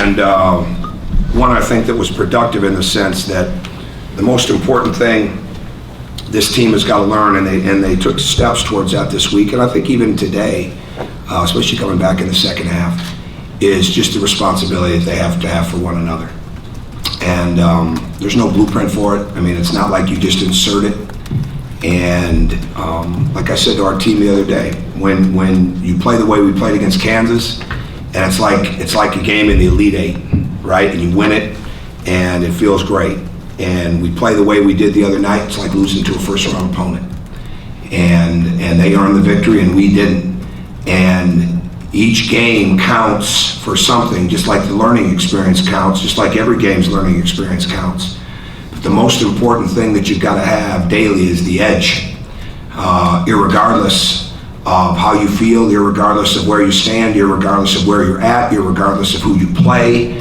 And one, I think, that was productive in the sense that the most important thing this team has got to learn, and they took steps towards that this week, and I think even today, especially coming back in the second half, is just the responsibility that they have to have for one another. And there's no blueprint for it. I mean, it's not like you just insert it. And like I said to our team the other day, when you play the way we played against Kansas, and it's like a game in the Elite Eight, right? And you win it, and it feels great. And we play the way we did the other night, it's like losing to a first-round opponent. And they earned the victory, and we didn't. And each game counts for something, just like the learning experience counts, just like every game's learning experience counts. But the most important thing that you've got to have daily is the edge, irregardless of how you feel, irregardless of where you stand, irregardless of where you're at, irregardless of who you play,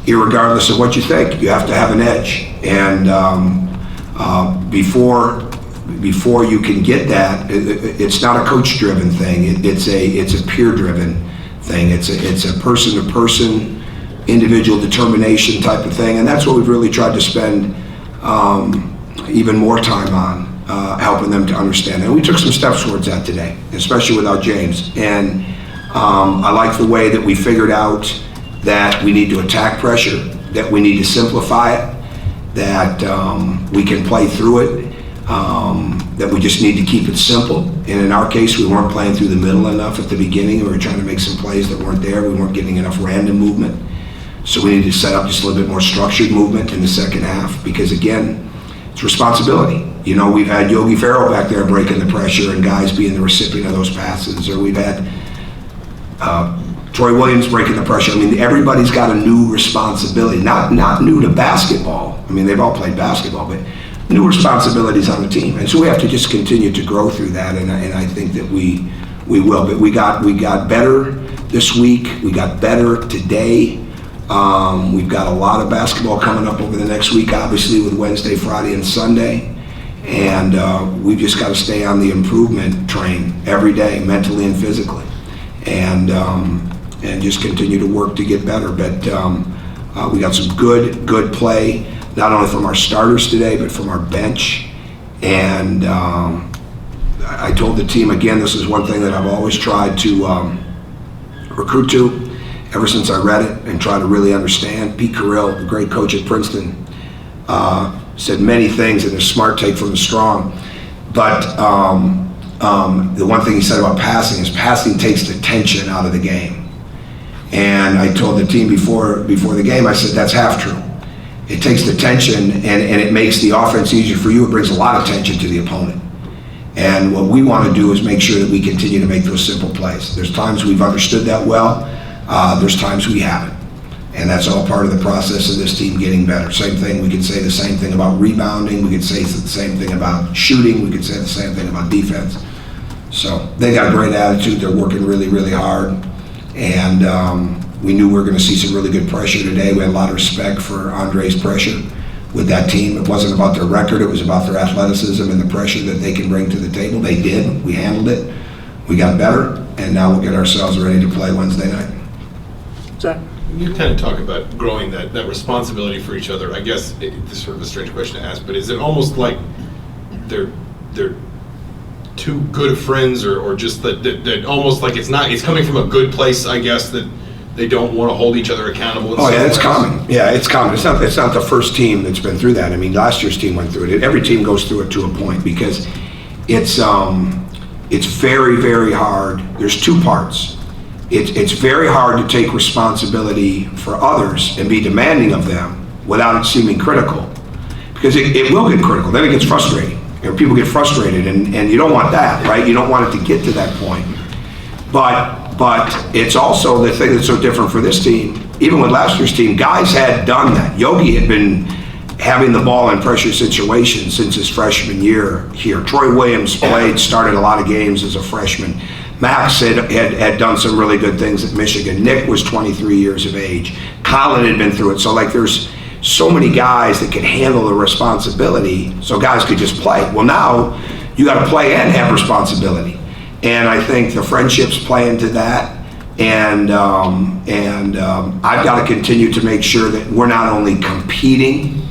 irregardless of what you think. You have to have an edge. And before you can get that, it's not a coach-driven thing. It's a peer-driven thing. It's a person-to-person, individual determination type of thing, and that's what we've really tried to spend even more time on, helping them to understand. And we took some steps towards that today, especially without James. And I like the way that we figured out that we need to attack pressure, that we need to simplify it, that we can play through it, that we just need to keep it simple. And in our case, we weren't playing through the middle enough at the beginning. We were trying to make some plays that weren't there. We weren't getting enough random movement. So we need to set up just a little bit more structured movement in the second half, because again, it's responsibility. You know, we've had Yogi Ferrell back there breaking the pressure and guys being the recipient of those passes, or we've had Troy Williams breaking the pressure. I mean, everybody's got a new responsibility, not new to basketball. I mean, they've all played basketball, but new responsibilities on the team. And so we have to just continue to grow through that, and I think that we will. But we got better this week. We got better today. We've got a lot of basketball coming up over the next week, obviously, with Wednesday, Friday, and Sunday. And we've just got to stay on the improvement train every day, mentally and physically. And just continue to work to get better. But we got some good play, not only from our starters today, but from our bench. And I told the team, again, this is one thing that I've always tried to recruit to ever since I read it and try to really understand. Pete Carrill, the great coach at Princeton, said many things in a smart take from the strong. But the one thing he said about passing is passing takes the tension out of the game. And I told the team before the game, I said, that's half true. It takes the tension and it makes the offense easier for you. It brings a lot of tension to the opponent. And what we want to do is make sure that we continue to make those simple plays. There's times we've understood that well. There's times we haven't. And that's all part of the process of this team getting better. Same thing, we could say the same thing about rebounding. We could say the same thing about shooting. We could say the same thing about defense. So they got a great attitude. They're working really, really hard. And we knew we were going to see some really good pressure today. We had a lot of respect for Andre's pressure with that team. It wasn't about their record. It was about their athleticism and the pressure that they can bring to the table. They did. We handled it. We got better. And now we'll get ourselves ready to play Wednesday night. Zach? You kind of talk about growing that responsibility for each other. I guess this is sort of a strange question to ask, but is it almost like they're too good of friends, or just that almost like it's coming from a good place, I guess, that they don't want to hold each other accountable? Oh yeah, it's common. Yeah, it's common. It's not the first team that's been through that. I mean, last year's team went through it. Every team goes through it to a point, because it's very, very hard. There's two parts. It's very hard to take responsibility for others and be demanding of them without it seeming critical, because it will get critical. Then it gets frustrating. You know, people get frustrated, and you don't want that, right? You don't want it to get to that point. But it's also the thing that's so different for this team. Even with last year's team, guys had done that. Yogi had been having the ball in pressure situations since his freshman year here. Troy Williams started a lot of games as a freshman. Max had done some really good things at Michigan. Nick was 23 years of age. Colin had been through it. So there's so many guys that can handle the responsibility, so guys could just play. Well, now you got to play and have responsibility. And I think the friendships play into that. And I've got to continue to make sure that we're not only competing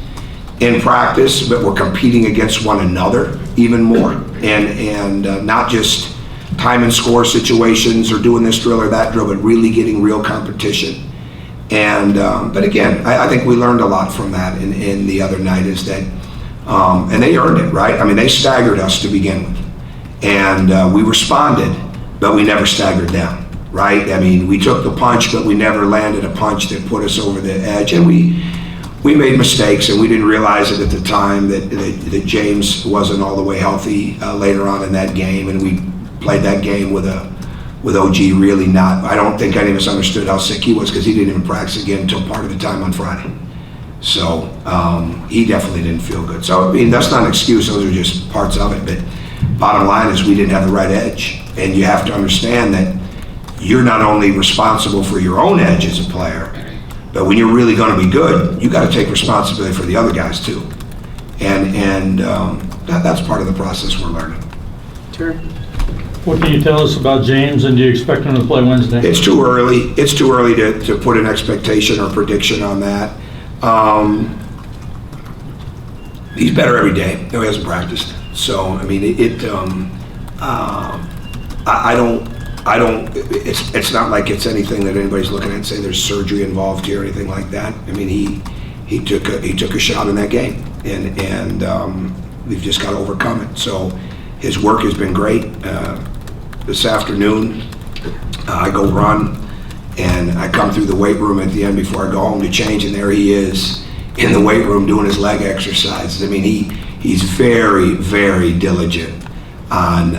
in practice, but we're competing against one another even more, and not just time and score situations or doing this drill or that drill, but really getting real competition. And but again, I think we learned a lot from that in the other night, is that and they earned it, right? I mean, they staggered us to begin with, and we responded, but we never staggered them. Right? I mean, we took the punch, but we never landed a punch that put us over the edge. And we made mistakes, and we didn't realize it at the time that James wasn't all the way healthy later on in that game. And we played that game with OG really not. I don't think any of us understood how sick he was, because he didn't even practice again until part of the time on Friday. So he definitely didn't feel good. So I mean, that's not an excuse. Those are just parts of it. But bottom line is, we didn't have the right edge, and you have to understand that you're not only responsible for your own edge as a player, but when you're really going to be good, you got to take responsibility for the other guys too. And that's part of the process we're learning. Terry? What can you tell us about James, and do you expect him to play Wednesday? It's too early. It's too early to put an expectation or prediction on that. He's better every day. No, he hasn't practiced. So, I mean, I don't, it's not like it's anything that anybody's looking at and say there's surgery involved here or anything like that. I mean, he took a shot in that game, and we've just got to overcome it. So his work has been great. This afternoon, I go run, and I come through the weight room at the end before I go home to change, and there he is in the weight room doing his leg exercises. I mean, he's very, very diligent on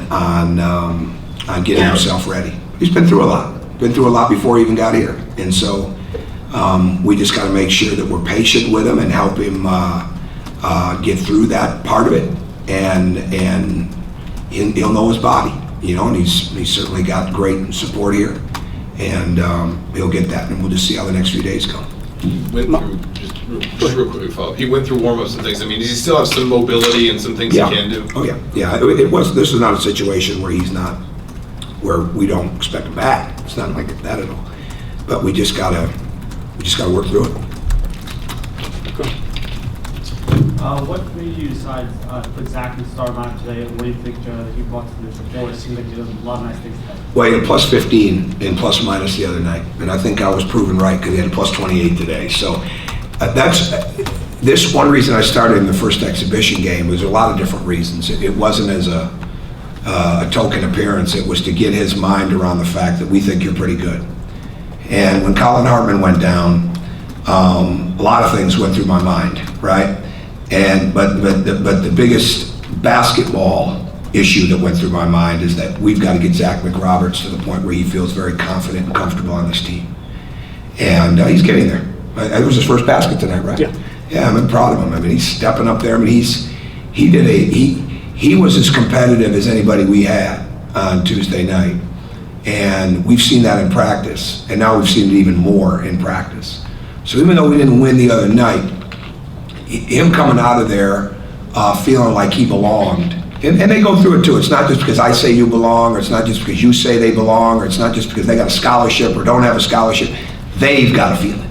getting himself ready. He's been through a lot before he even got here. And so we just got to make sure that we're patient with him and help him get through that part of it. And he'll know his body, you know, and he's certainly got great support here. And he'll get that, and we'll just see how the next few days go. He went through, just real quick follow-up, he went through warm-ups and things. I mean, does he still have some mobility and some things he can do? Oh yeah, yeah. This is not a situation where he's not, where we don't expect him back. It's not like that at all. But we just gotta work through it. What made you decide to put Zach in the start lineup today, and what do you think he brought to the floor? It seems like he does a lot of nice things today. Well, he had plus 15 and plus minus the other night, and I think I was proven right because he had a plus 28 today. So this one reason I started in the first exhibition game. Was a lot of different reasons. It wasn't as a token appearance. It was to get his mind around the fact that we think you're pretty good. And when Colin Hartman went down, a lot of things went through my mind, right? But the biggest basketball issue that went through my mind is that we've got to get Zach McRoberts to the point where he feels very confident and comfortable on this team. And he's getting there. It was his first basket tonight, right? Yeah. Yeah, I'm proud of him. I mean, he's stepping up there. I mean, he was as competitive as anybody we had on Tuesday night. And we've seen that in practice. And now we've seen it even more in practice. So even though we didn't win the other night, him coming out of there feeling like he belonged. And they go through it too. It's not just because I say you belong, or it's not just because you say they belong, or it's not just because they got a scholarship or don't have a scholarship. They've got to feel it,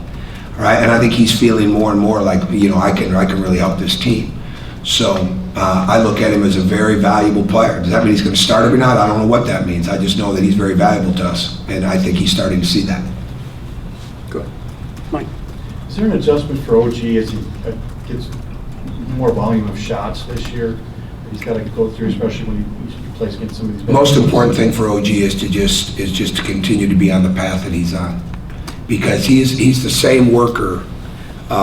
right? And I think he's feeling more and more like, you know, I can really help this team. So I look at him as a very valuable player. Does that mean he's going to start every night? I don't know what that means. I just know that he's very valuable to us, and I think he's starting to see that. Good. Mike? Is there an adjustment for OG as he gets more volume of shots this year? He's got to go through, especially when he plays against some of these. The most important thing for OG is just to continue to be on the path that he's on, because he's the same worker. You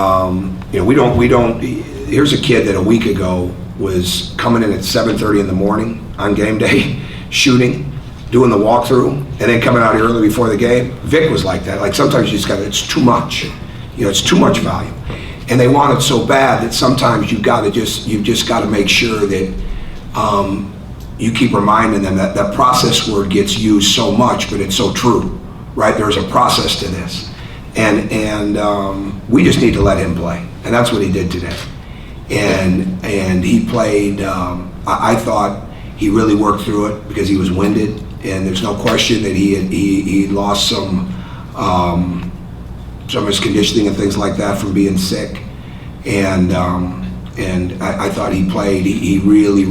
know, we don't. Here's a kid that a week ago was coming in at 7:30 in the morning on game day, shooting, doing the walkthrough, and then coming out early before the game. Vic was like that. Like sometimes you just got, it's too much. You know, it's too much volume. And they want it so bad that sometimes you've just got to make sure that you keep reminding them that that process word gets used so much, but it's so true, right? There's a process to this, and we just need to let him play, and that's what he did today. And he played. I thought he really worked through it because he was winded, And there's no question that he lost some of his conditioning and things like that from being sick. And I thought he played. He really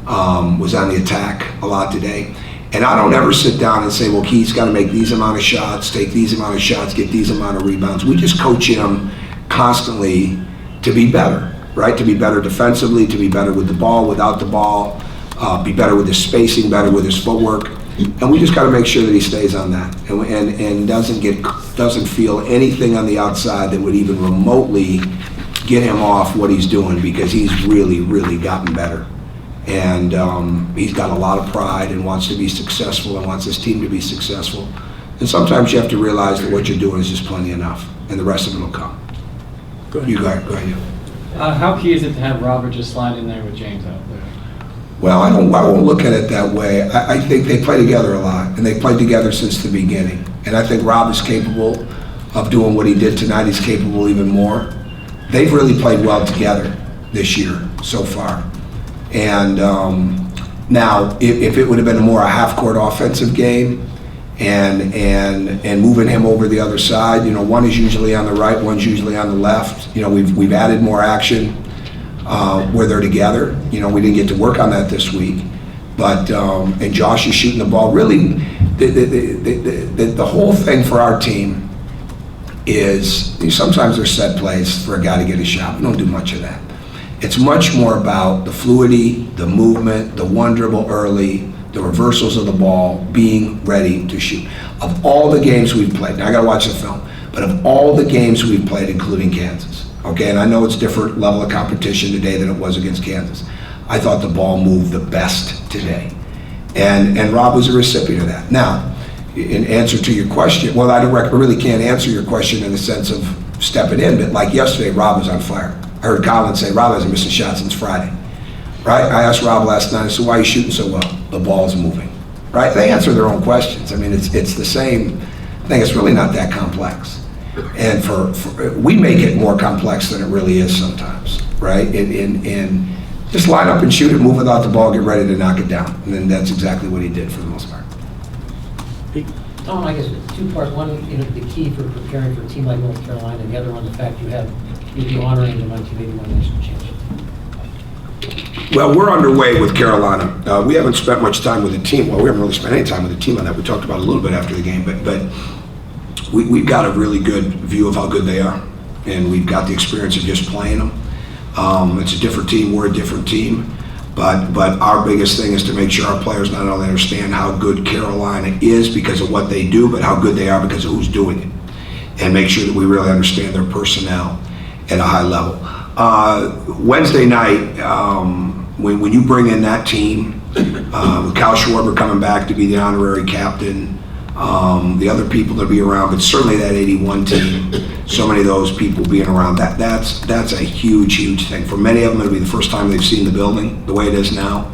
was on the attack a lot today. And I don't ever sit down and say, well, he's got to make these amount of shots, take these amount of shots, get these amount of rebounds. We just coach him constantly to be better, right? To be better defensively, to be better with the ball, without the ball, be better with his spacing, better with his footwork. And we just got to make sure that he stays on that and doesn't feel anything on the outside that would even remotely get him off what he's doing, because he's really gotten better. And he's got a lot of pride and wants to be successful and wants his team to be successful. And sometimes you have to realize that what you're doing is just plenty enough, and the rest of it will come. Go ahead. You go ahead. How key is it to have Robert just slide in there with James out there? Well, I won't look at it that way. I think they play together a lot, and they played together since the beginning. And I think Rob is capable of doing what he did tonight. He's capable even more. They've really played well together this year so far. And now, if it would have been more a half-court offensive game and moving him over the other side, one is usually on the right, one's usually on the left. We've added more action where they're together. We didn't get to work on that this week, but and Josh is shooting the ball. Really, the whole thing for our team is sometimes there's set plays for a guy to get a shot. We don't do much of that. It's much more about the fluidity, the movement, the one dribble early, the reversals of the ball, being ready to shoot. Of all the games we've played, now I gotta watch the film, but of all the games we've played, including Kansas, okay, and I know it's different level of competition today than it was against Kansas, I thought the ball moved the best today. And Rob was a recipient of that. Now, in answer to your question, well, I really can't answer your question in the sense of stepping in, but like yesterday, Rob was on fire. I heard Colin say, Rob hasn't missed a shot since Friday, right? I asked Rob last night, I said, why are you shooting so well? The ball's moving, right? They answer their own questions. I mean, it's the same thing. It's really not that complex. And we make it more complex than it really is sometimes, right? And just line up and shoot it, move without the ball, get ready to knock it down. And then that's exactly what he did for the most part. Tom, I guess it's two parts. One, the key for preparing for a team like North Carolina, and the other one, the fact you'd be honoring them on 1981 national championship. Well, we're underway with Carolina. We haven't spent much time with the team. Well, we haven't really spent any time with the team on that. We talked about it a little bit after the game, but we've got a really good view of how good they are, and we've got the experience of just playing them. It's a different team. We're a different team. But our biggest thing is to make sure our players not only understand how good Carolina is because of what they do, but how good they are because of who's doing it. And make sure that we really understand their personnel at a high level. Wednesday night, when you bring in that team, with Kyle Schwarber coming back to be the honorary captain, the other people that be around, but certainly that 81 team, so many of those people being around, that's a huge thing. For many of them, it'll be the first time they've seen the building the way it is now.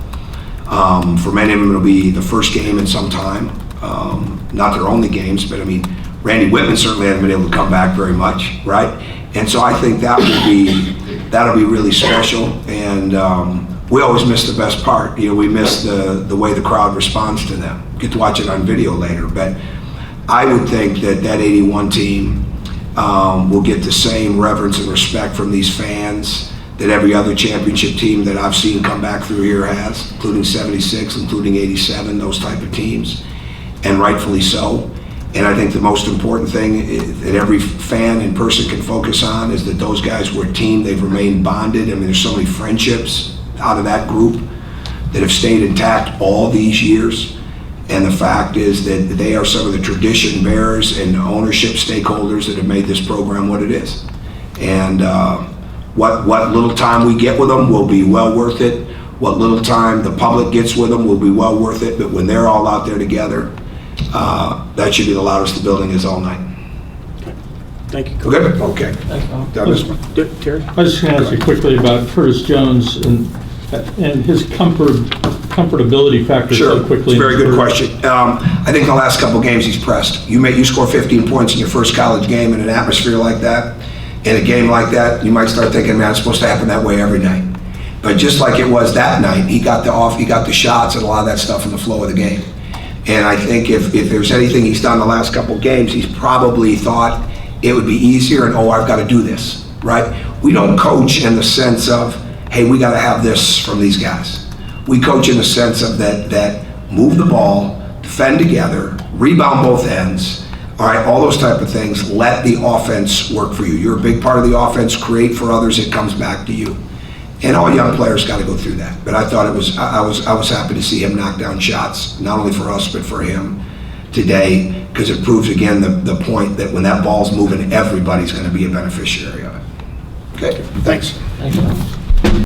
For many of them, it'll be the first game in some time. Not their only games, but I mean, Randy Whitman certainly hasn't been able to come back very much, right? And so I think that'll be really special. And we always miss the best part. We miss the way the crowd responds to them. Get to watch it on video later, but I would think that 81 team will get the same reverence and respect from these fans that every other championship team that I've seen come back through here has, including 76, including 87, those type of teams, and rightfully so. And I think the most important thing that every fan and person can focus on is that those guys were a team. They've remained bonded. I mean, there's so many friendships out of that group that have stayed intact all these years. And the fact is that they are some of the tradition bearers and ownership stakeholders that have made this program what it is. And what little time we get with them will be well worth it. What little time the public gets with them will be well worth it. But when they're all out there together, that should be the loudest the building is all night. Thank you, Coach. Good? Okay. Thanks, Tom. That was- Terry? I was just going to ask you quickly about Curtis Jones and his comfortability factor Sure, so quickly. it's a very good question. I think the last couple games he's pressed. You score 15 points in your first college game in an atmosphere like that, in a game like that, you might start thinking, man, it's supposed to happen that way every night. But just like it was that night, he got the shots and a lot of that stuff in the flow of the game. And I think if there's anything he's done the last couple games, he's probably thought it would be easier and, I've got to do this, right? We don't coach in the sense of, hey, we got to have this from these guys. We coach in the sense of that move the ball, defend together, rebound both ends, all right, all those type of things. Let the offense work for you. You're a big part of the offense. Create for others. It comes back to you. And all young players got to go through that. But I thought I was happy to see him knock down shots, not only for us, but for him today, because it proves again the point that when that ball's moving, everybody's going to be a beneficiary of it. Okay, thanks. Thank you.